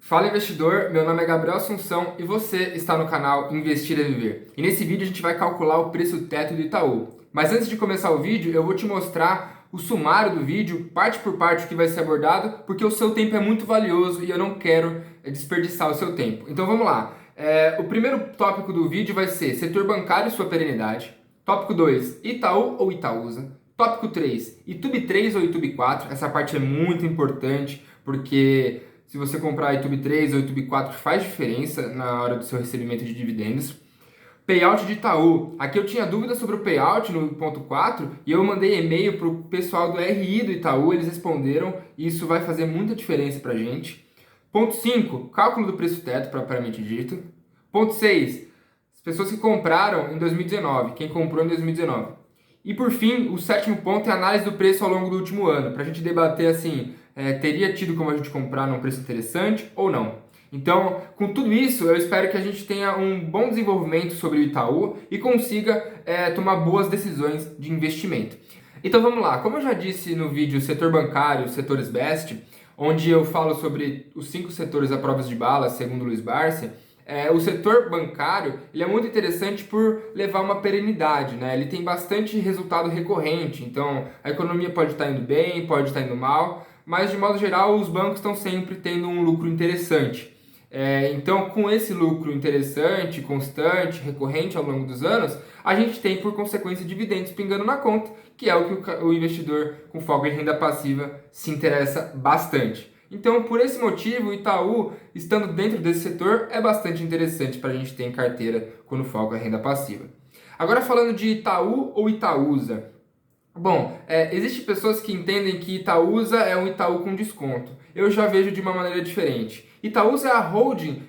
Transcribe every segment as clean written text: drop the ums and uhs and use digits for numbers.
Fala investidor, meu nome é Gabriel Assunção e você está no canal Investir é Viver. E nesse vídeo a gente vai calcular o preço teto do Itaú. Mas antes de começar o vídeo, eu vou te mostrar o sumário do vídeo, parte por parte, o que vai ser abordado, porque o seu tempo é muito valioso e eu não quero desperdiçar o seu tempo. Então vamos lá. O primeiro tópico do vídeo vai ser setor bancário e sua perenidade. Tópico 2, Itaú ou Itaúsa. Tópico 3, Itub 3 ou Itub 4. Essa parte é muito importante, porque se você comprar Itub 3 ou Itub 4 faz diferença na hora do seu recebimento de dividendos. Payout de Itaú. Aqui eu tinha dúvida sobre o payout no ponto 4 e eu mandei e-mail para o pessoal do RI do Itaú, eles responderam e isso vai fazer muita diferença para a gente. Ponto 5, cálculo do preço teto, propriamente dito. Ponto 6, as pessoas que compraram em 2019, quem comprou em 2019. E por fim, o sétimo ponto é a análise do preço ao longo do último ano, para a gente debater assim, teria tido como a gente comprar num preço interessante ou não. Então, com tudo isso, eu espero que a gente tenha um bom desenvolvimento sobre o Itaú e consiga tomar boas decisões de investimento. Então vamos lá, como eu já disse no vídeo Setor Bancário, Setores Best, onde eu falo sobre os 5 setores à prova de bala, segundo Luiz Barsi, o setor bancário ele é muito interessante por levar uma perenidade, né? Ele tem bastante resultado recorrente, então a economia pode estar indo bem, pode estar indo mal, mas de modo geral os bancos estão sempre tendo um lucro interessante. Então, com esse lucro interessante, constante, recorrente ao longo dos anos, a gente tem, por consequência, dividendos pingando na conta, que é o que o investidor com foco em renda passiva se interessa bastante. Então, por esse motivo, o Itaú, estando dentro desse setor, é bastante interessante para a gente ter em carteira quando foco em renda passiva. Agora, falando de Itaú ou Itaúsa. Bom, existem pessoas que entendem que Itaúsa é um Itaú com desconto. Eu já vejo de uma maneira diferente. Itaúsa é a holding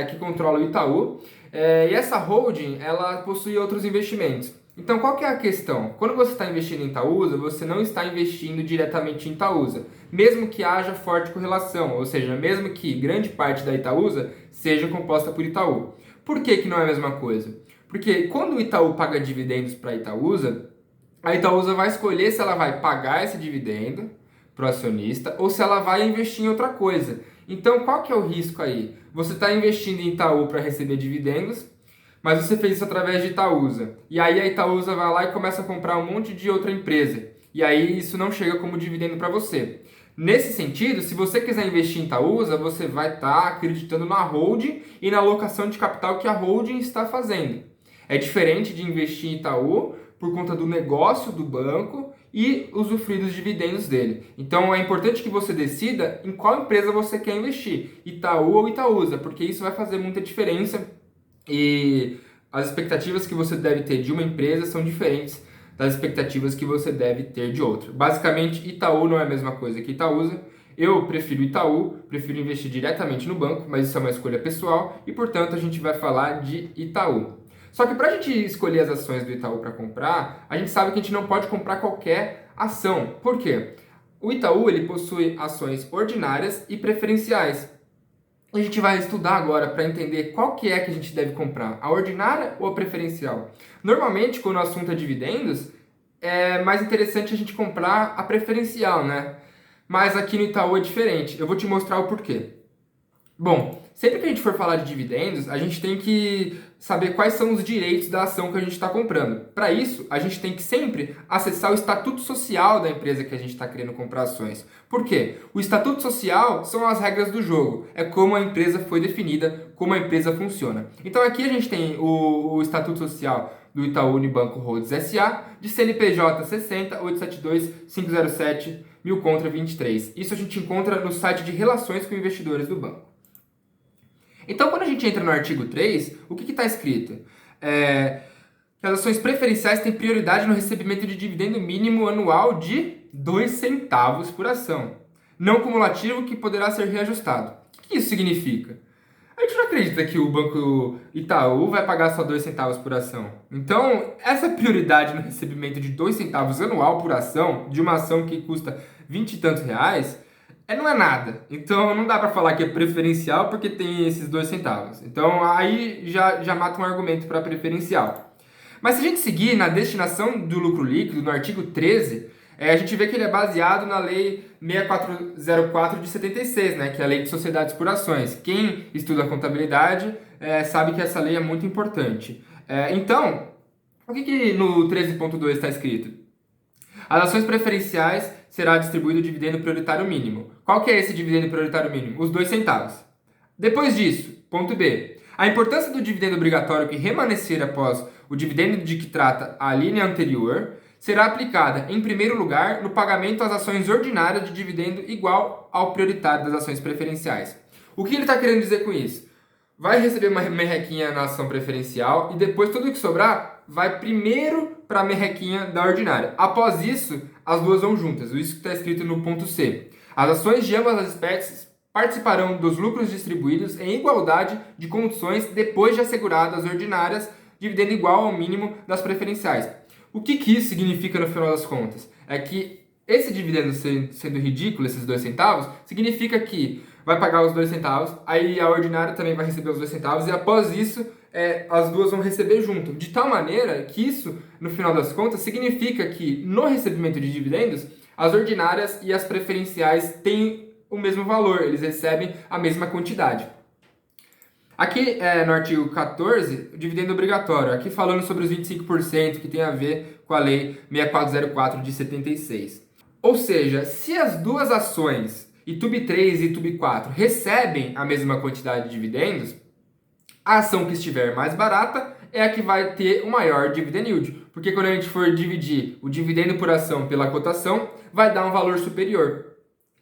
que controla o Itaú e essa holding ela possui outros investimentos. Então, qual que é a questão? Quando você está investindo em Itaúsa, você não está investindo diretamente em Itaúsa, mesmo que haja forte correlação, ou seja, mesmo que grande parte da Itaúsa seja composta por Itaú. Por que não é a mesma coisa? Porque quando o Itaú paga dividendos para a Itaúsa vai escolher se ela vai pagar esse dividendo para o acionista ou se ela vai investir em outra coisa. Então, qual que é o risco aí? Você está investindo em Itaú para receber dividendos, mas você fez isso através de Itaúsa. E aí a Itaúsa vai lá e começa a comprar um monte de outra empresa. E aí isso não chega como dividendo para você. Nesse sentido, se você quiser investir em Itaúsa, você vai estar acreditando na holding e na alocação de capital que a holding está fazendo. É diferente de investir em Itaú por conta do negócio do banco e usufruir dos dividendos dele. Então é importante que você decida em qual empresa você quer investir, Itaú ou Itaúsa, porque isso vai fazer muita diferença e as expectativas que você deve ter de uma empresa são diferentes das expectativas que você deve ter de outra. Basicamente, Itaú não é a mesma coisa que Itaúsa. Eu prefiro Itaú, prefiro investir diretamente no banco, mas isso é uma escolha pessoal e, portanto, a gente vai falar de Itaú. Só que para a gente escolher as ações do Itaú para comprar, a gente sabe que a gente não pode comprar qualquer ação. Por quê? O Itaú ele possui ações ordinárias e preferenciais. A gente vai estudar agora para entender qual que é que a gente deve comprar, a ordinária ou a preferencial. Normalmente, quando o assunto é dividendos, é mais interessante a gente comprar a preferencial, né? Mas aqui no Itaú é diferente. Eu vou te mostrar o porquê. Bom, sempre que a gente for falar de dividendos, a gente tem que saber quais são os direitos da ação que a gente está comprando. Para isso, a gente tem que sempre acessar o estatuto social da empresa que a gente está querendo comprar ações. Por quê? O estatuto social são as regras do jogo, é como a empresa foi definida, como a empresa funciona. Então aqui a gente tem o estatuto social do Itaú Unibanco Holdings S.A. de CNPJ 60 872 507 1000 contra 23. Isso a gente encontra no site de relações com investidores do banco. Então, quando a gente entra no artigo 3, o que está escrito? Que as ações preferenciais têm prioridade no recebimento de dividendo mínimo anual de 2 centavos por ação, não cumulativo que poderá ser reajustado. O que isso significa? A gente não acredita que o Banco Itaú vai pagar só 2 centavos por ação. Então, essa prioridade no recebimento de 2 centavos anual por ação, de uma ação que custa 20 e tantos reais, não é nada. Então não dá para falar que é preferencial porque tem esses 2 centavos. Então aí já mata um argumento para preferencial. Mas se a gente seguir na destinação do lucro líquido, no artigo 13, A gente vê que ele é baseado na Lei 6404 de 76, né, que é a Lei de Sociedades por Ações. Quem estuda contabilidade sabe que essa lei é muito importante. Então, o que no 13.2 está escrito? As ações preferenciais será distribuído o dividendo prioritário mínimo. Qual que é esse dividendo prioritário mínimo? Os 2 centavos. Depois disso, ponto B. A importância do dividendo obrigatório que remanescer após o dividendo de que trata a linha anterior será aplicada, em primeiro lugar, no pagamento às ações ordinárias de dividendo igual ao prioritário das ações preferenciais. O que ele está querendo dizer com isso? Vai receber uma merrequinha na ação preferencial e depois tudo que sobrar vai primeiro para a merrequinha da ordinária. Após isso, as duas vão juntas. Isso que está escrito no ponto C. As ações de ambas as espécies participarão dos lucros distribuídos em igualdade de condições depois de asseguradas as ordinárias, dividendo igual ao mínimo das preferenciais. O que isso significa no final das contas? É que esse dividendo sendo ridículo, esses 2 centavos, significa que vai pagar os 2 centavos, aí a ordinária também vai receber os 2 centavos, e após isso, as duas vão receber junto. De tal maneira que isso, no final das contas, significa que no recebimento de dividendos, as ordinárias e as preferenciais têm o mesmo valor, eles recebem a mesma quantidade. Aqui no artigo 14, o dividendo obrigatório, aqui falando sobre os 25% que tem a ver com a Lei 6404 de 76. Ou seja, se as duas ações, ITUB 3 e ITUB 4, recebem a mesma quantidade de dividendos, a ação que estiver mais barata é a que vai ter o maior dividend yield. Porque quando a gente for dividir o dividendo por ação pela cotação, vai dar um valor superior.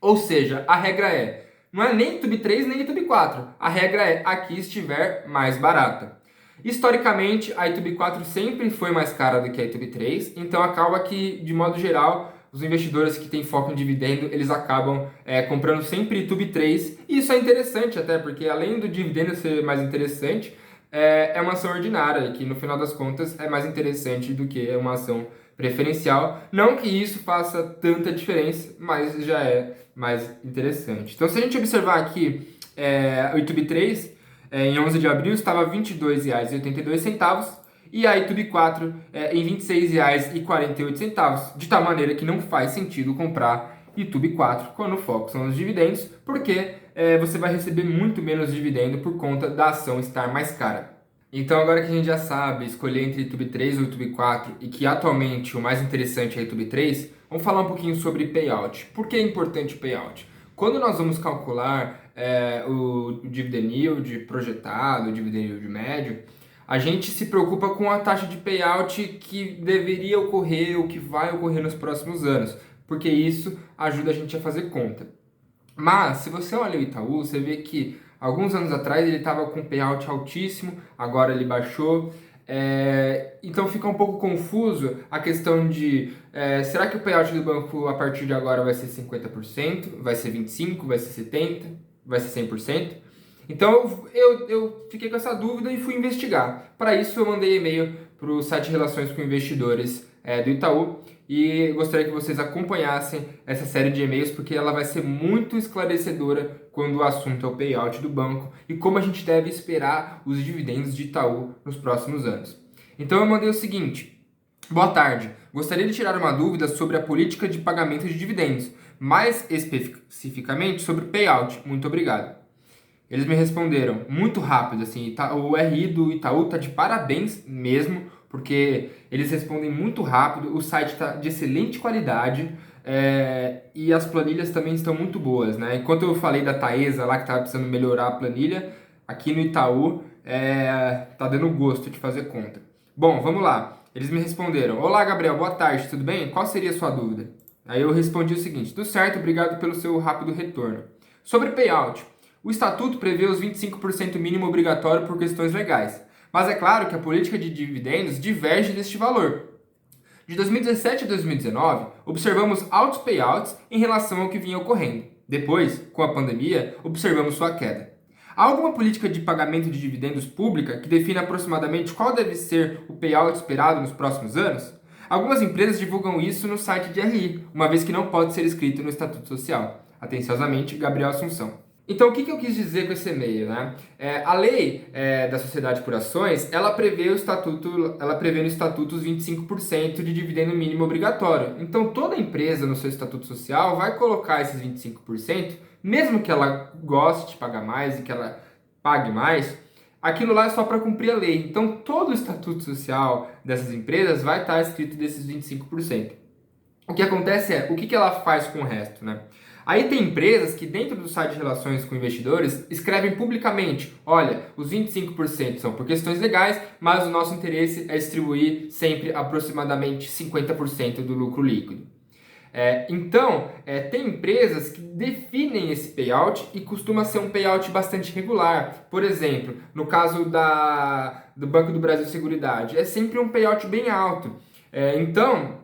Ou seja, a regra não é nem ITUB 3 nem ITUB 4. A regra é a que estiver mais barata. Historicamente, a ITUB 4 sempre foi mais cara do que a ITUB 3, então acaba que, de modo geral, os investidores que têm foco em dividendo, eles acabam comprando sempre ITUB 3. E isso é interessante até, porque além do dividendo ser mais interessante, é uma ação ordinária, que no final das contas é mais interessante do que uma ação preferencial. Não que isso faça tanta diferença, mas já é mais interessante. Então, se a gente observar aqui, o ITUB 3, em 11 de abril, estava R$ 22,82, e a ITUB 4 em R$ 26,48, de tal maneira que não faz sentido comprar ITUB 4 quando o foco são os dividendos, porque você vai receber muito menos dividendo por conta da ação estar mais cara. Então, agora que a gente já sabe escolher entre ITUB 3 ou ITUB 4 e que atualmente o mais interessante é ITUB 3, vamos falar um pouquinho sobre payout. Por que é importante o payout? Quando nós vamos calcular o dividend yield projetado, o dividend yield médio, a gente se preocupa com a taxa de payout que deveria ocorrer ou que vai ocorrer nos próximos anos, porque isso ajuda a gente a fazer conta. Mas, se você olha o Itaú, você vê que alguns anos atrás ele estava com payout altíssimo, agora ele baixou. Então fica um pouco confuso a questão de será que o payout do banco a partir de agora vai ser 50%, vai ser 25%, vai ser 70%, vai ser 100%? Então eu fiquei com essa dúvida e fui investigar. Para isso eu mandei e-mail para o site Relações com Investidores do Itaú e gostaria que vocês acompanhassem essa série de e-mails porque ela vai ser muito esclarecedora quando o assunto é o payout do banco e como a gente deve esperar os dividendos de Itaú nos próximos anos. Então eu mandei o seguinte: boa tarde, gostaria de tirar uma dúvida sobre a política de pagamento de dividendos, mais especificamente sobre o payout. Muito obrigado. Eles me responderam muito rápido, assim, o RI do Itaú tá de parabéns mesmo, porque eles respondem muito rápido, o site está de excelente qualidade e as planilhas também estão muito boas, né? Enquanto eu falei da Taesa lá que estava precisando melhorar a planilha, aqui no Itaú tá dando gosto de fazer conta. Bom, vamos lá. Eles me responderam: olá Gabriel, boa tarde, tudo bem? Qual seria a sua dúvida? Aí eu respondi o seguinte: tudo certo, obrigado pelo seu rápido retorno. Sobre payout, o estatuto prevê os 25% mínimo obrigatório por questões legais, mas é claro que a política de dividendos diverge deste valor. De 2017 a 2019, observamos altos payouts em relação ao que vinha ocorrendo. Depois, com a pandemia, observamos sua queda. Há alguma política de pagamento de dividendos pública que defina aproximadamente qual deve ser o payout esperado nos próximos anos? Algumas empresas divulgam isso no site de RI, uma vez que não pode ser escrito no Estatuto Social. Atenciosamente, Gabriel Assunção. Então, o que eu quis dizer com esse e-mail, né? A lei da sociedade por ações, ela prevê no estatuto os 25% de dividendo mínimo obrigatório. Então, toda empresa no seu estatuto social vai colocar esses 25%, mesmo que ela goste de pagar mais e que ela pague mais, aquilo lá é só para cumprir a lei. Então, todo o estatuto social dessas empresas vai estar escrito desses 25%. O que acontece o que ela faz com o resto, né? Aí tem empresas que dentro do site de relações com investidores escrevem publicamente, olha, os 25% são por questões legais, mas o nosso interesse é distribuir sempre aproximadamente 50% do lucro líquido. Então, tem empresas que definem esse payout e costuma ser um payout bastante regular. Por exemplo, no caso do Banco do Brasil Seguridade, é sempre um payout bem alto. Então,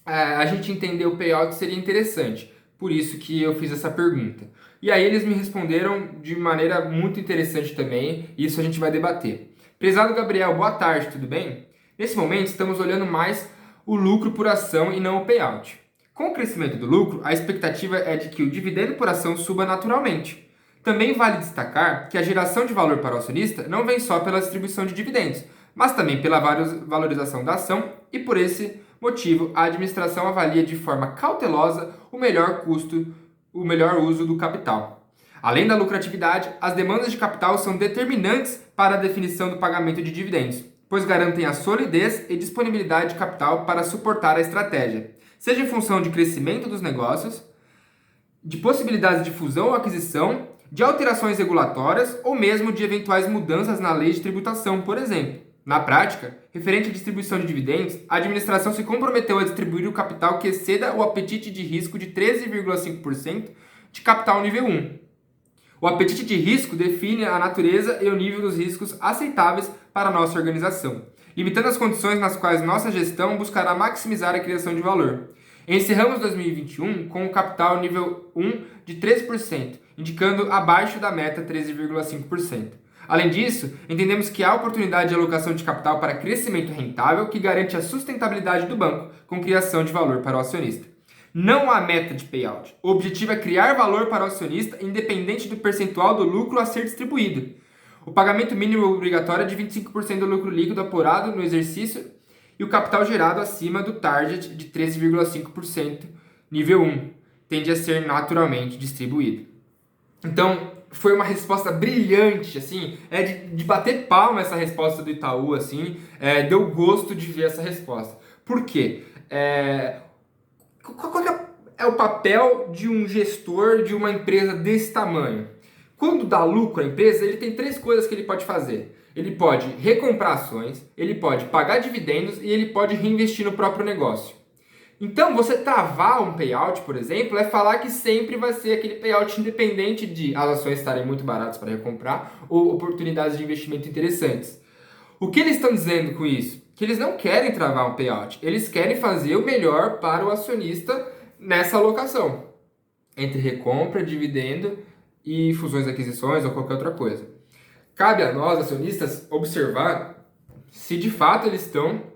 a gente entender o payout seria interessante. Por isso que eu fiz essa pergunta. E aí eles me responderam de maneira muito interessante também, e isso a gente vai debater. Prezado Gabriel, boa tarde, tudo bem? Nesse momento estamos olhando mais o lucro por ação e não o payout. Com o crescimento do lucro, a expectativa é de que o dividendo por ação suba naturalmente. Também vale destacar que a geração de valor para o acionista não vem só pela distribuição de dividendos, mas também pela valorização da ação e por esse motivo, a administração avalia de forma cautelosa o melhor uso do capital. Além da lucratividade, as demandas de capital são determinantes para a definição do pagamento de dividendos, pois garantem a solidez e disponibilidade de capital para suportar a estratégia, seja em função de crescimento dos negócios, de possibilidades de fusão ou aquisição, de alterações regulatórias ou mesmo de eventuais mudanças na lei de tributação, por exemplo. Na prática, referente à distribuição de dividendos, a administração se comprometeu a distribuir o capital que exceda o apetite de risco de 13,5% de capital nível 1. O apetite de risco define a natureza e o nível dos riscos aceitáveis para a nossa organização, limitando as condições nas quais nossa gestão buscará maximizar a criação de valor. Encerramos 2021 com o capital nível 1 de 13%, indicando abaixo da meta 13,5%. Além disso, entendemos que há oportunidade de alocação de capital para crescimento rentável que garante a sustentabilidade do banco com criação de valor para o acionista. Não há meta de payout. O objetivo é criar valor para o acionista independente do percentual do lucro a ser distribuído. O pagamento mínimo obrigatório é de 25% do lucro líquido apurado no exercício e o capital gerado acima do target de 13,5% nível 1 tende a ser naturalmente distribuído. Então, foi uma resposta brilhante, assim, de bater palma essa resposta do Itaú, assim, deu gosto de ver essa resposta. Por quê? Qual é o papel de um gestor de uma empresa desse tamanho? Quando dá lucro à empresa, ele tem 3 coisas que ele pode fazer. Ele pode recomprar ações, ele pode pagar dividendos e ele pode reinvestir no próprio negócio. Então, você travar um payout, por exemplo, é falar que sempre vai ser aquele payout independente de as ações estarem muito baratas para recomprar ou oportunidades de investimento interessantes. O que eles estão dizendo com isso? Que eles não querem travar um payout, eles querem fazer o melhor para o acionista nessa alocação, entre recompra, dividendo e fusões e aquisições ou qualquer outra coisa. Cabe a nós, acionistas, observar se de fato eles estão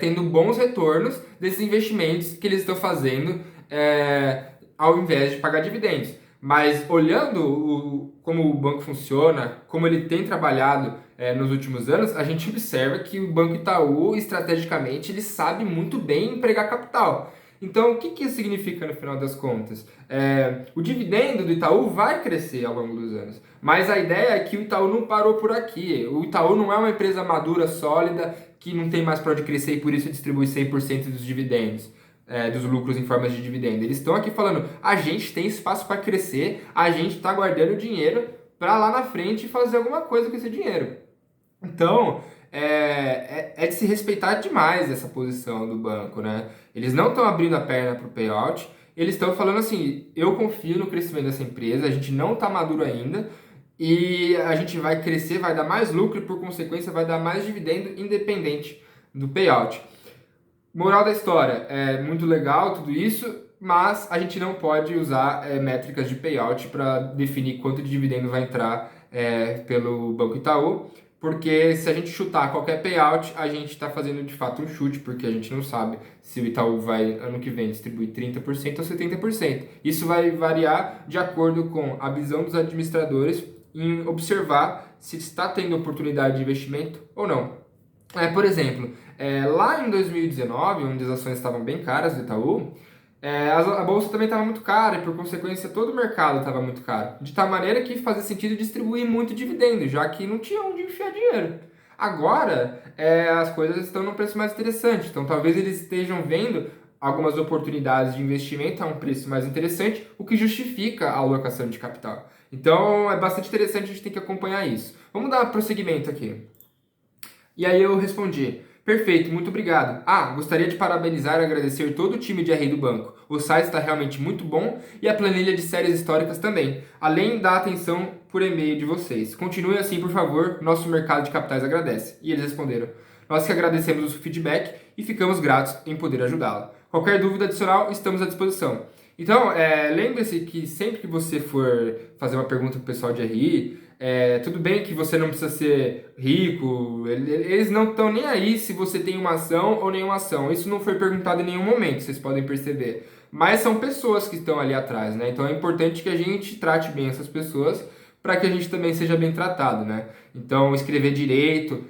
tendo bons retornos desses investimentos que eles estão fazendo ao invés de pagar dividendos. Mas olhando como o banco funciona, como ele tem trabalhado nos últimos anos, a gente observa que o Banco Itaú, estrategicamente, ele sabe muito bem empregar capital. Então, o que isso significa no final das contas? O dividendo do Itaú vai crescer ao longo dos anos, mas a ideia é que o Itaú não parou por aqui. O Itaú não é uma empresa madura, sólida, que não tem mais para onde crescer e por isso distribui 100% dos dividendos, dos lucros em formas de dividendo. Eles estão aqui falando, a gente tem espaço para crescer, a gente está guardando dinheiro para lá na frente fazer alguma coisa com esse dinheiro. Então, é de se respeitar demais essa posição do banco, né? Eles não estão abrindo a perna para o payout, eles estão falando assim, eu confio no crescimento dessa empresa, a gente não está maduro ainda, e a gente vai crescer, vai dar mais lucro e, por consequência, vai dar mais dividendo independente do payout. Moral da história, é muito legal tudo isso, mas a gente não pode usar métricas de payout para definir quanto de dividendo vai entrar pelo Banco Itaú, porque se a gente chutar qualquer payout, a gente está fazendo de fato um chute, porque a gente não sabe se o Itaú vai, ano que vem, distribuir 30% ou 70%. Isso vai variar de acordo com a visão dos administradores em observar se está tendo oportunidade de investimento ou não. Por exemplo, lá em 2019, onde as ações estavam bem caras do Itaú, a bolsa também estava muito cara e, por consequência, todo o mercado estava muito caro. De tal maneira que fazia sentido distribuir muito dividendo, já que não tinha onde enfiar dinheiro. Agora, as coisas estão num preço mais interessante, então talvez eles estejam vendo algumas oportunidades de investimento a um preço mais interessante, o que justifica a alocação de capital. Então, é bastante interessante, a gente tem que acompanhar isso. Vamos dar prosseguimento aqui. E aí eu respondi: perfeito, muito obrigado. Gostaria de parabenizar e agradecer todo o time de RI do banco. O site está realmente muito bom e a planilha de séries históricas também, além da atenção por e-mail de vocês. Continue assim, por favor, nosso mercado de capitais agradece. E eles responderam: nós que agradecemos o feedback e ficamos gratos em poder ajudá-lo. Qualquer dúvida adicional, estamos à disposição. Então, lembre-se que sempre que você for fazer uma pergunta para o pessoal de RI, tudo bem que você não precisa ser rico, eles não estão nem aí se você tem uma ação ou nenhuma ação. Isso não foi perguntado em nenhum momento, vocês podem perceber. Mas são pessoas que estão ali atrás, né? Então é importante que a gente trate bem essas pessoas para que a gente também seja bem tratado, né? Então escrever direito,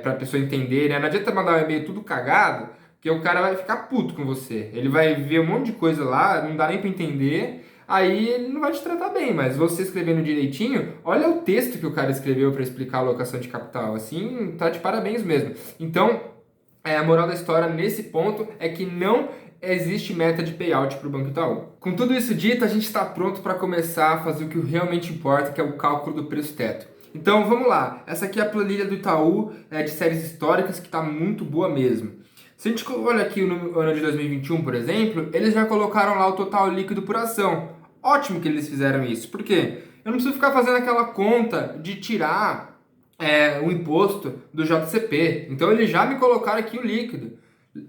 para a pessoa entender, né? Não adianta mandar um e-mail tudo cagado, porque o cara vai ficar puto com você. Ele vai ver um monte de coisa lá, não dá nem para entender. Aí ele não vai te tratar bem, mas você escrevendo direitinho, olha o texto que o cara escreveu para explicar a alocação de capital, assim, tá de parabéns mesmo. Então, a moral da história nesse ponto é que não existe meta de payout para o Banco Itaú. Com tudo isso dito, a gente está pronto para começar a fazer o que realmente importa, que é o cálculo do preço-teto. Então, vamos lá. Essa aqui é a planilha do Itaú, de séries históricas, que está muito boa mesmo. Se a gente olha aqui no ano de 2021, por exemplo, eles já colocaram lá o total líquido por ação. Ótimo que eles fizeram isso. Por quê? Eu não preciso ficar fazendo aquela conta de tirar o imposto do JCP. Então eles já me colocaram aqui o líquido.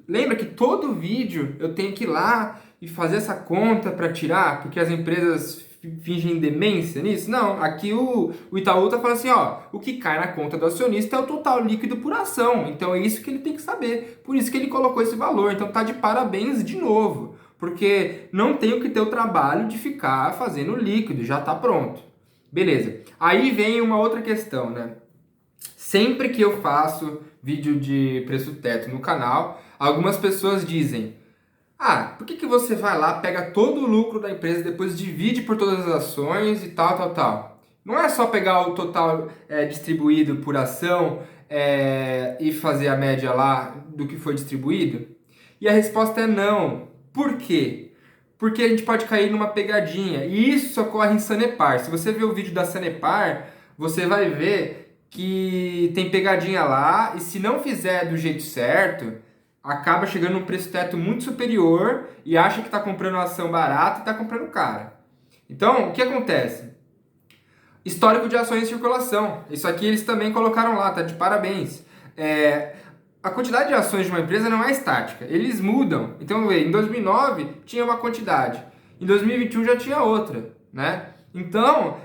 Lembra que todo vídeo eu tenho que ir lá e fazer essa conta para tirar, porque as empresas fingem demência nisso? Não, aqui o Itaú tá falando assim, ó, o que cai na conta do acionista é o total líquido por ação. Então é isso que ele tem que saber. Por isso que ele colocou esse valor. Então tá de parabéns de novo. Porque não tenho que ter o trabalho de ficar fazendo líquido, já está pronto. Beleza. Aí vem uma outra questão, né? Sempre que eu faço vídeo de preço teto no canal, algumas pessoas dizem: por que você vai lá, pega todo o lucro da empresa, depois divide por todas as ações e tal? Não é só pegar o total distribuído por ação e fazer a média lá do que foi distribuído? E a resposta é não. Por quê? Porque a gente pode cair numa pegadinha. E isso ocorre em Sanepar. Se você ver o vídeo da Sanepar, você vai ver que tem pegadinha lá. E se não fizer do jeito certo, acaba chegando num preço teto muito superior e acha que está comprando uma ação barata e está comprando cara. Então, o que acontece? Histórico de ações em circulação. Isso aqui eles também colocaram lá, tá de parabéns. A quantidade de ações de uma empresa não é estática, eles mudam. Então, em 2009 tinha uma quantidade, em 2021 já tinha outra, né? Então,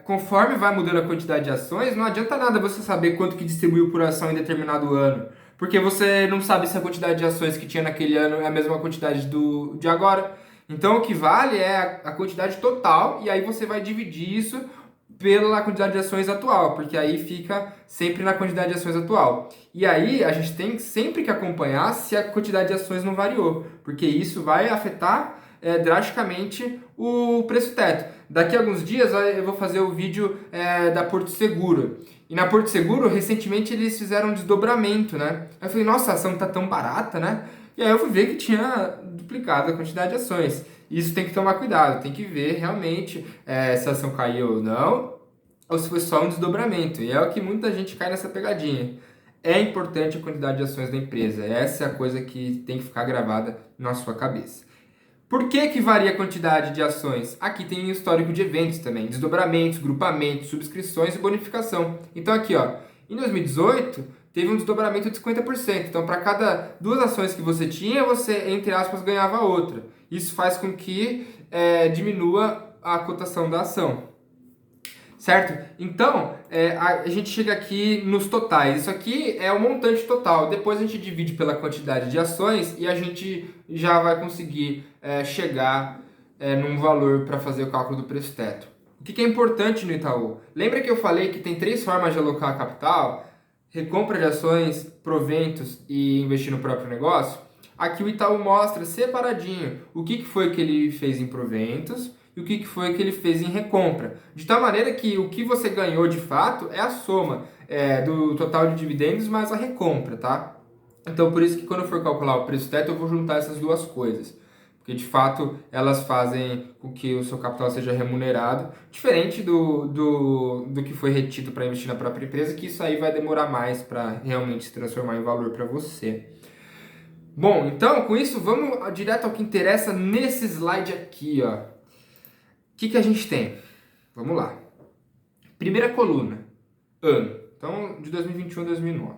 conforme vai mudando a quantidade de ações, não adianta nada você saber quanto que distribuiu por ação em determinado ano, porque você não sabe se a quantidade de ações que tinha naquele ano é a mesma quantidade de agora. Então, o que vale é a quantidade total, e aí você vai dividir isso pela quantidade de ações atual, porque aí fica sempre na quantidade de ações atual. E aí a gente tem sempre que acompanhar se a quantidade de ações não variou, porque isso vai afetar drasticamente o preço teto. Daqui a alguns dias eu vou fazer o vídeo da Porto Seguro. E na Porto Seguro, recentemente, eles fizeram um desdobramento, né? Aí eu falei, nossa, a ação tá tão barata, né? E aí eu fui ver que tinha duplicado a quantidade de ações. Isso tem que tomar cuidado, tem que ver realmente se a ação caiu ou não, ou se foi só um desdobramento. E é o que muita gente cai nessa pegadinha. É importante a quantidade de ações da empresa. Essa é a coisa que tem que ficar gravada na sua cabeça. Por que varia a quantidade de ações? Aqui tem o histórico de eventos também, desdobramentos, grupamentos, subscrições e bonificação. Então aqui, ó, em 2018 teve um desdobramento de 50%. Então para cada 2 ações que você tinha, você, entre aspas, ganhava outra. Isso faz com que diminua a cotação da ação. certo? Então, a gente chega aqui nos totais. Isso aqui é o montante total. Depois a gente divide pela quantidade de ações e a gente já vai conseguir chegar num valor para fazer o cálculo do preço teto. O que é importante no Itaú? Lembra que eu falei que tem 3 formas de alocar capital? Recompra de ações, proventos e investir no próprio negócio? Aqui o Itaú mostra separadinho o que foi que ele fez em proventos e o que foi que ele fez em recompra. De tal maneira que o que você ganhou de fato é a soma do total de dividendos mais a recompra, tá? Então por isso que quando eu for calcular o preço teto eu vou juntar essas duas coisas. Porque de fato elas fazem com que o seu capital seja remunerado, diferente do que foi retido para investir na própria empresa, que isso aí vai demorar mais para realmente se transformar em valor para você. Bom, então com isso vamos direto ao que interessa nesse slide aqui, ó. O que a gente tem? Vamos lá. Primeira coluna, ano. Então, de 2021 a 2009.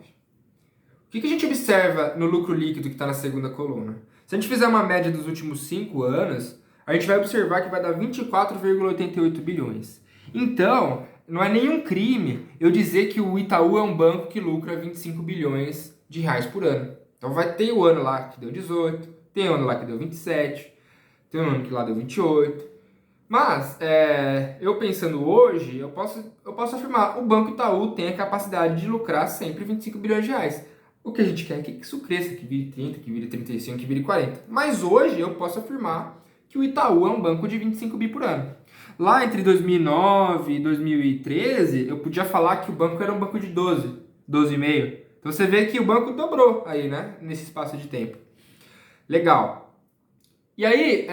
O que a gente observa no lucro líquido que está na segunda coluna? Se a gente fizer uma média dos últimos 5 anos, a gente vai observar que vai dar 24,88 bilhões. Então, não é nenhum crime eu dizer que o Itaú é um banco que lucra 25 bilhões de reais por ano. Então vai ter o ano lá que deu 18, tem o ano lá que deu 27, tem o ano que lá deu 28. Mas, eu pensando hoje, eu posso afirmar, o Banco Itaú tem a capacidade de lucrar sempre 25 bilhões de reais. O que a gente quer é que isso cresça, que vire 30, que vire 35, que vire 40. Mas hoje eu posso afirmar que o Itaú é um banco de 25 bi por ano. Lá entre 2009 e 2013, eu podia falar que o banco era um banco de 12,5. Então você vê que o banco dobrou aí, né, nesse espaço de tempo. Legal. E aí,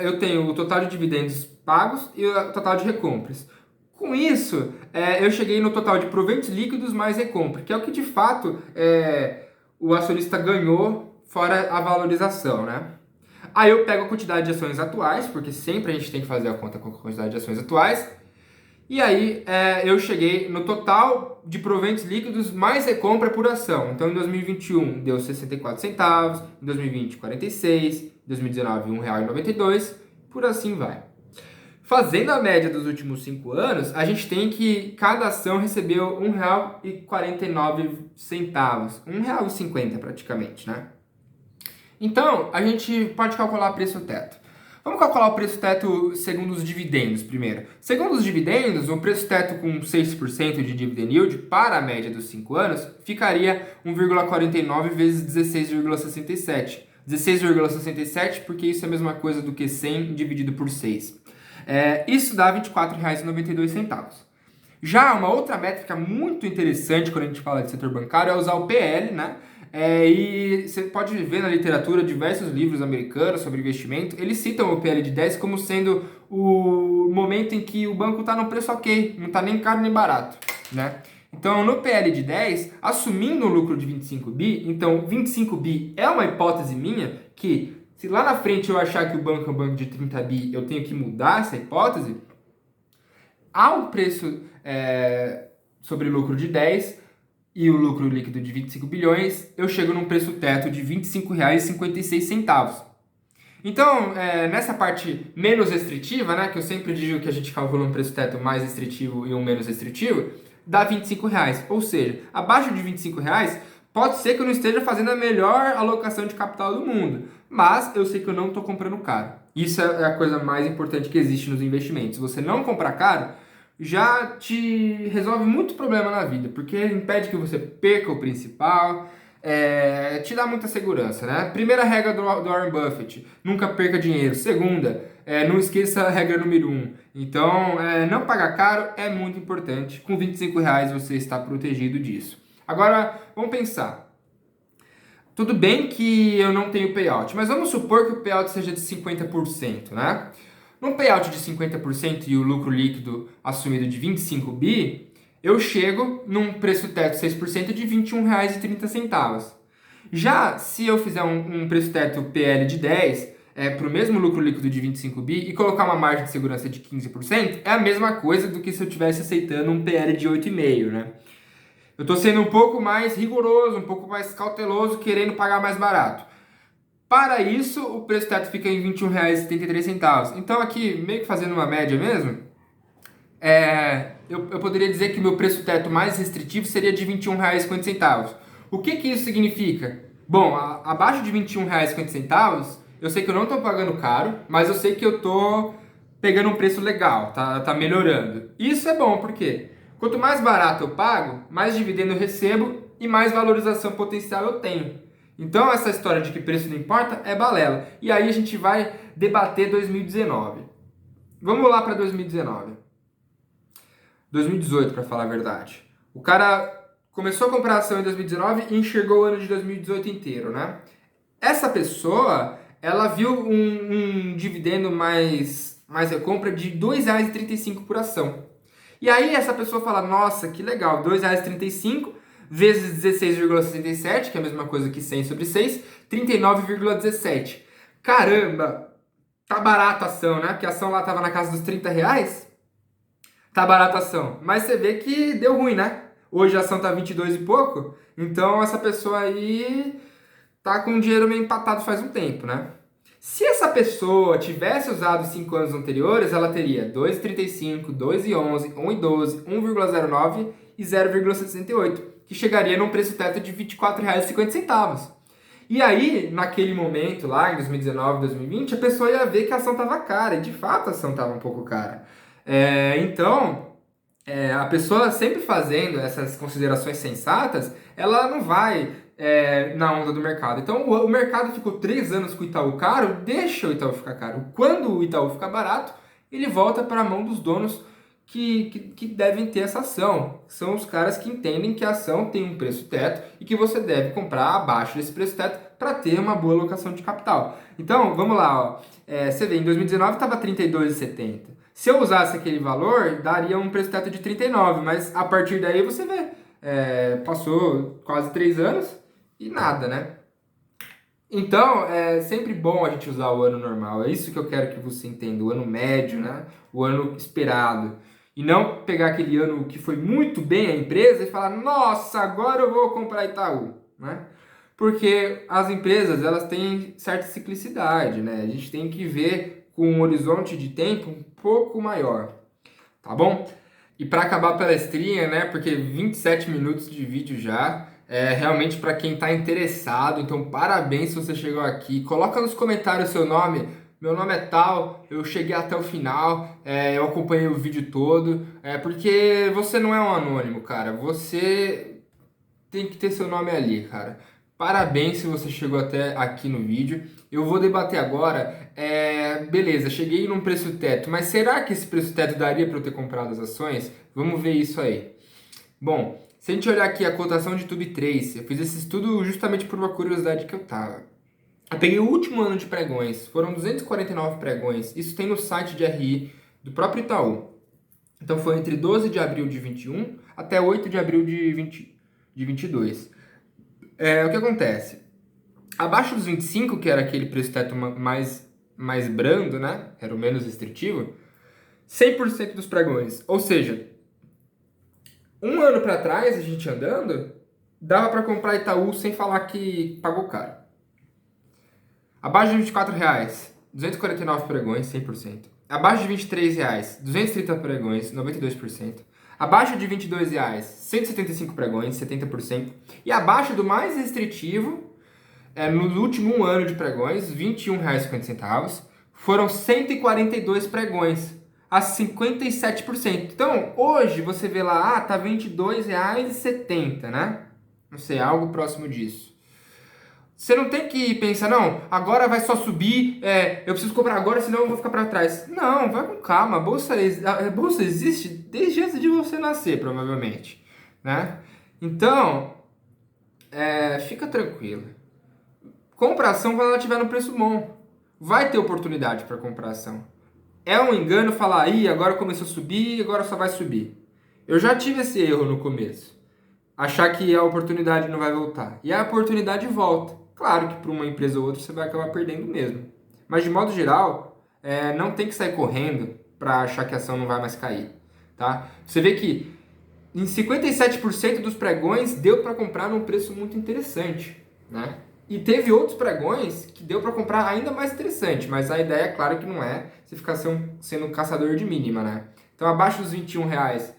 eu tenho o total de dividendos pagos e o total de recompras. Com isso, eu cheguei no total de proventos líquidos mais recompra, que é o que de fato o acionista ganhou fora a valorização, né? Aí eu pego a quantidade de ações atuais, porque sempre a gente tem que fazer a conta com a quantidade de ações atuais. E aí eu cheguei no total de proventos líquidos mais recompra por ação. Então em 2021 deu 64 centavos, em 2020 46, em 2019 R$ 1,92, por assim vai. Fazendo a média dos últimos 5 anos, a gente tem que cada ação recebeu R$ 1,49, R$ 1,50 praticamente, né? Então, a gente pode calcular o preço teto. Vamos calcular o preço teto segundo os dividendos primeiro. Segundo os dividendos, o preço teto com 6% de dividend yield para a média dos 5 anos ficaria 1,49 vezes 16,67. 16,67 porque isso é a mesma coisa do que 100 dividido por 6. Isso dá R$ 24,92. Já uma outra métrica muito interessante quando a gente fala de setor bancário é usar o PL, né? E você pode ver na literatura diversos livros americanos sobre investimento, eles citam o PL de 10 como sendo o momento em que o banco está no preço ok, não está nem caro nem barato, né? Então, no PL de 10, assumindo um lucro de 25 bi, então 25 bi é uma hipótese minha que, se lá na frente eu achar que o banco é um banco de 30 bi, eu tenho que mudar essa hipótese, há um preço sobre lucro de 10 e o lucro líquido de 25 bilhões, eu chego num preço teto de R$ 25,56. Então, nessa parte menos restritiva, né, que eu sempre digo que a gente calcula um preço teto mais restritivo e um menos restritivo, dá R$ 25. Ou seja, abaixo de R$ 25, pode ser que eu não esteja fazendo a melhor alocação de capital do mundo, mas eu sei que eu não estou comprando caro. Isso é a coisa mais importante que existe nos investimentos. Se você não comprar caro, já te resolve muito problema na vida, porque impede que você perca o principal, te dá muita segurança, né? Primeira regra do Warren Buffett, nunca perca dinheiro. Segunda, não esqueça a regra número 1. Então, não pagar caro é muito importante. Com R$ 25 você está protegido disso. Agora, vamos pensar. Tudo bem que eu não tenho payout, mas vamos supor que o payout seja de 50%, né? Num payout de 50% e o lucro líquido assumido de 25 bi, eu chego num preço teto 6% de R$ 21,30. Já se eu fizer um preço teto PL de 10 para o mesmo lucro líquido de 25 bi e colocar uma margem de segurança de 15%, é a mesma coisa do que se eu estivesse aceitando um PL de 8,5, né? Eu estou sendo um pouco mais rigoroso, um pouco mais cauteloso, querendo pagar mais barato. Para isso, o preço teto fica em R$ 21,73. Então aqui, meio que fazendo uma média mesmo, eu poderia dizer que o meu preço teto mais restritivo seria de R$ 21,50. O que que isso significa? Bom, abaixo de R$ 21,50, eu sei que eu não estou pagando caro, mas eu sei que eu estou pegando um preço legal, tá melhorando. Isso é bom, porque quanto mais barato eu pago, mais dividendo eu recebo e mais valorização potencial eu tenho. Então essa história de que preço não importa é balela. E aí a gente vai debater 2019. Vamos lá para 2019. 2018, para falar a verdade. O cara começou a comprar ação em 2019 e enxergou o ano de 2018 inteiro, né? Essa pessoa, ela viu um dividendo mais recompra de R$ 2,35 por ação. E aí essa pessoa fala, nossa, que legal, R$ 2,35 vezes 16,67, que é a mesma coisa que 100 sobre 6, 39,17. Caramba, tá barata a ação, né? Porque a ação lá tava na casa dos R$ 30. Tá barata a ação. Mas você vê que deu ruim, né? Hoje a ação tá 22 e pouco. Então essa pessoa aí tá com o dinheiro meio empatado faz um tempo, né? Se essa pessoa tivesse usado os 5 anos anteriores, ela teria 2,35, 2,11, 1,12, 1,09 e 0,68, que chegaria num preço teto de R$ 24,50. E aí, naquele momento lá, em 2019, 2020, a pessoa ia ver que a ação estava cara, e de fato a ação estava um pouco cara. Então, a pessoa sempre fazendo essas considerações sensatas, ela não vai na onda do mercado. Então, o mercado ficou 3 anos com o Itaú caro, deixa o Itaú ficar caro. Quando o Itaú ficar barato, ele volta para a mão dos donos que devem ter essa ação. São os caras que entendem que a ação tem um preço teto e que você deve comprar abaixo desse preço teto para ter uma boa alocação de capital. Então, vamos lá. Ó. Você vê, em 2019 estava R$ 32,70. Se eu usasse aquele valor, daria um preço teto de 39, mas a partir daí você vê, passou quase 3 anos e nada, né? Então, é sempre bom a gente usar o ano normal. É isso que eu quero que você entenda, o ano médio, né? O ano esperado. E não pegar aquele ano que foi muito bem a empresa e falar, nossa, agora eu vou comprar Itaú, né? Porque as empresas, elas têm certa ciclicidade, né? A gente tem que ver com um horizonte de tempo um pouco maior, tá bom? E para acabar a palestrinha, né? Porque 27 minutos de vídeo já, realmente para quem está interessado, então parabéns se você chegou aqui. Coloca nos comentários o seu nome. Meu nome é tal, eu cheguei até o final, eu acompanhei o vídeo todo, porque você não é um anônimo, cara. Você tem que ter seu nome ali, cara. Parabéns se você chegou até aqui no vídeo. Eu vou debater agora, beleza, cheguei num preço teto, mas será que esse preço teto daria para eu ter comprado as ações? Vamos ver isso aí. Bom, se a gente olhar aqui a cotação de Tube3, eu fiz esse estudo justamente por uma curiosidade que eu tava. Eu peguei o último ano de pregões, foram 249 pregões, isso tem no site de RI do próprio Itaú. Então foi entre 12 de abril de 21 até 8 de abril de 22. O que acontece? Abaixo dos 25, que era aquele preço teto mais brando, né? Era o menos restritivo, 100% dos pregões. Ou seja, um ano para trás, a gente andando, dava para comprar Itaú sem falar que pagou caro. Abaixo de R$ 24,00, 249 pregões, 100%. Abaixo de R$ 23,00, 230 pregões, 92%. Abaixo de R$ 22,00, 175 pregões, 70%. E abaixo do mais restritivo, no último ano de pregões, R$ 21,50, foram 142 pregões, a 57%. Então, hoje você vê lá, tá R$ 22,70, né? Não sei, algo próximo disso. Você não tem que pensar, não, agora vai só subir, eu preciso comprar agora, senão eu vou ficar para trás. Não, vai com calma, a bolsa existe desde antes de você nascer, provavelmente, né? Então, fica tranquilo. Compra ação quando ela estiver no preço bom. Vai ter oportunidade para comprar ação. É um engano falar, aí agora começou a subir, agora só vai subir. Eu já tive esse erro no começo. Achar que a oportunidade não vai voltar. E a oportunidade volta. Claro que para uma empresa ou outra você vai acabar perdendo mesmo. Mas de modo geral, não tem que sair correndo para achar que a ação não vai mais cair. Tá? Você vê que em 57% dos pregões deu para comprar num preço muito interessante. Né? E teve outros pregões que deu para comprar ainda mais interessante. Mas a ideia, claro que não é você ficar sendo um caçador de mínima. Né? Então abaixo dos R$ 21,00,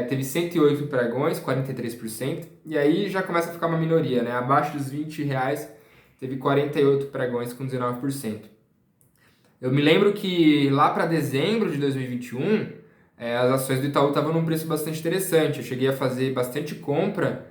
teve 108 pregões, 43%, e aí já começa a ficar uma minoria, né? Abaixo dos R$ 20 teve 48 pregões com 19%. Eu me lembro que lá para dezembro de 2021, as ações do Itaú estavam num preço bastante interessante. Eu cheguei a fazer bastante compra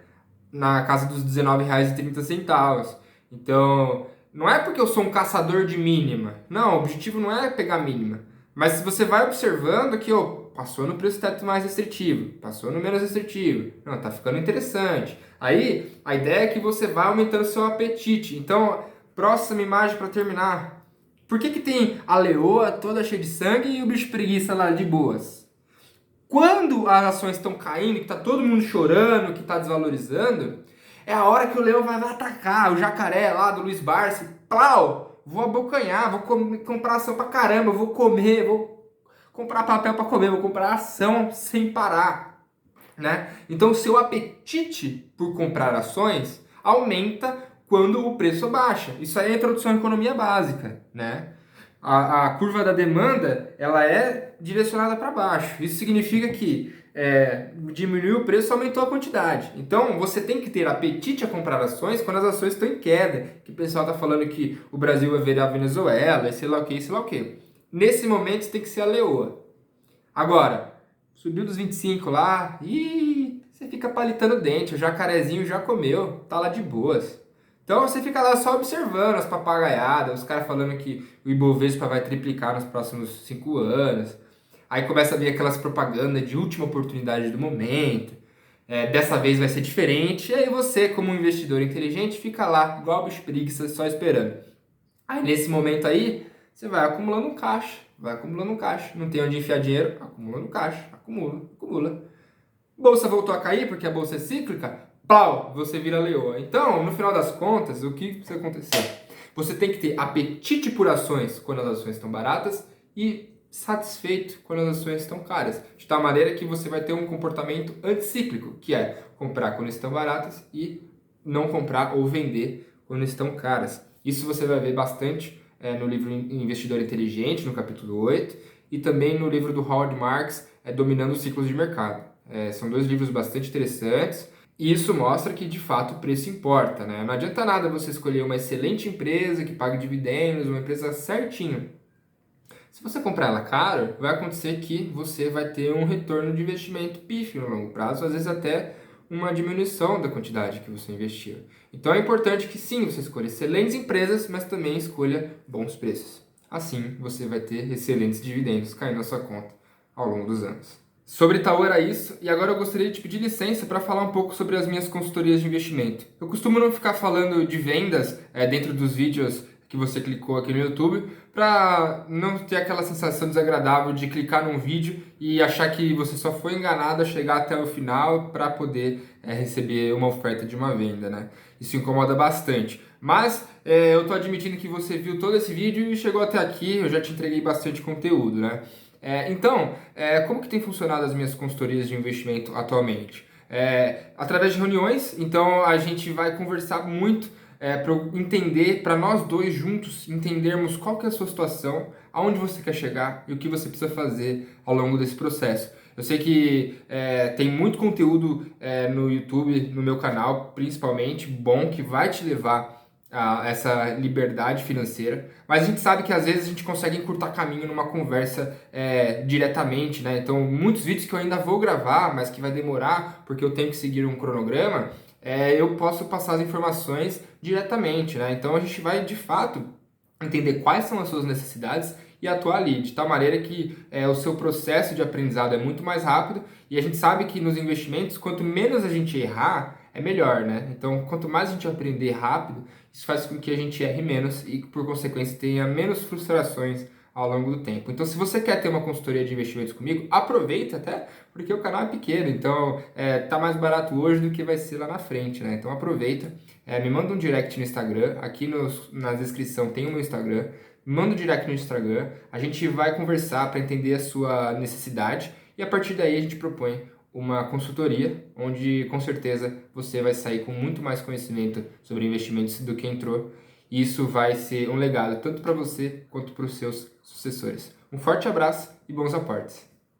na casa dos R$ 19,30. Então, não é porque eu sou um caçador de mínima. Não, o objetivo não é pegar mínima. Mas se você vai observando que passou no preço teto mais restritivo, passou no menos restritivo, não, tá ficando interessante. Aí, a ideia é que você vai aumentando seu apetite. Então, próxima imagem para terminar. Por que tem a leoa toda cheia de sangue e o bicho preguiça lá de boas? Quando as ações estão caindo, que está todo mundo chorando, que está desvalorizando, é a hora que o leão vai atacar, o jacaré lá do Luiz Barsi, plau, vou abocanhar, vou comprar ação pra caramba, vou comer, vou comprar papel para comer, vou comprar ação sem parar, né? Então o seu apetite por comprar ações aumenta quando o preço baixa. Isso aí é a introdução à economia básica, né? A curva da demanda, ela é direcionada para baixo. Isso significa que diminuiu o preço, aumentou a quantidade. Então, você tem que ter apetite a comprar ações quando as ações estão em queda. Que o pessoal está falando que o Brasil vai virar a Venezuela, sei lá o que, sei lá o que. Nesse momento, tem que ser a leoa. Agora, subiu dos 25 lá, você fica palitando o dente, o jacarezinho já comeu, tá lá de boas. Então você fica lá só observando as papagaiadas, os caras falando que o Ibovespa vai triplicar nos próximos 5 anos. Aí começa a vir aquelas propagandas de última oportunidade do momento. Dessa vez vai ser diferente. E aí você, como um investidor inteligente, fica lá, igual bicho preguiça, só esperando. Aí nesse momento aí, você vai acumulando um caixa. Vai acumulando um caixa. Não tem onde enfiar dinheiro, acumulando caixa. Acumula. Bolsa voltou a cair porque a bolsa é cíclica. Pau, você vira leoa. Então, no final das contas, o que precisa acontecer? Você tem que ter apetite por ações quando as ações estão baratas e satisfeito quando as ações estão caras. De tal maneira que você vai ter um comportamento anticíclico, que é comprar quando estão baratas e não comprar ou vender quando estão caras. Isso você vai ver bastante no livro Investidor Inteligente, no capítulo 8, e também no livro do Howard Marks, Dominando os Ciclos de Mercado. São 2 livros bastante interessantes. E isso mostra que, de fato, o preço importa, né? Não adianta nada você escolher uma excelente empresa que pague dividendos, uma empresa certinha. Se você comprar ela caro, vai acontecer que você vai ter um retorno de investimento pífio no longo prazo, às vezes até uma diminuição da quantidade que você investiu. Então é importante que sim, você escolha excelentes empresas, mas também escolha bons preços. Assim, você vai ter excelentes dividendos caindo na sua conta ao longo dos anos. Sobre Itaú era isso, e agora eu gostaria de te pedir licença para falar um pouco sobre as minhas consultorias de investimento. Eu costumo não ficar falando de vendas dentro dos vídeos que você clicou aqui no YouTube, para não ter aquela sensação desagradável de clicar num vídeo e achar que você só foi enganado a chegar até o final para poder receber uma oferta de uma venda, né? Isso incomoda bastante. Mas eu tô admitindo que você viu todo esse vídeo e chegou até aqui, eu já te entreguei bastante conteúdo, né? Então, como que tem funcionado as minhas consultorias de investimento atualmente? Através de reuniões, então a gente vai conversar muito para entender, para nós dois juntos entendermos qual que é a sua situação, aonde você quer chegar e o que você precisa fazer ao longo desse processo. Eu sei que tem muito conteúdo no YouTube, no meu canal, principalmente, bom, que vai te levar a essa liberdade financeira, mas a gente sabe que às vezes a gente consegue encurtar caminho numa conversa diretamente, né? Então, muitos vídeos que eu ainda vou gravar, mas que vai demorar, porque eu tenho que seguir um cronograma, eu posso passar as informações diretamente, né? Então, a gente vai, de fato, entender quais são as suas necessidades e atuar ali, de tal maneira que o seu processo de aprendizado é muito mais rápido, e a gente sabe que nos investimentos, quanto menos a gente errar, é melhor, né? Então, quanto mais a gente aprender rápido, isso faz com que a gente erre menos e, por consequência, tenha menos frustrações ao longo do tempo. Então, se você quer ter uma consultoria de investimentos comigo, aproveita até, porque o canal é pequeno, então tá mais barato hoje do que vai ser lá na frente, né? Então, aproveita, me manda um direct no Instagram, aqui na descrição tem o meu Instagram, me manda um direct no Instagram, a gente vai conversar para entender a sua necessidade e a partir daí a gente propõe uma consultoria, onde com certeza você vai sair com muito mais conhecimento sobre investimentos do que entrou. E isso vai ser um legado tanto para você quanto para os seus sucessores. Um forte abraço e bons aportes!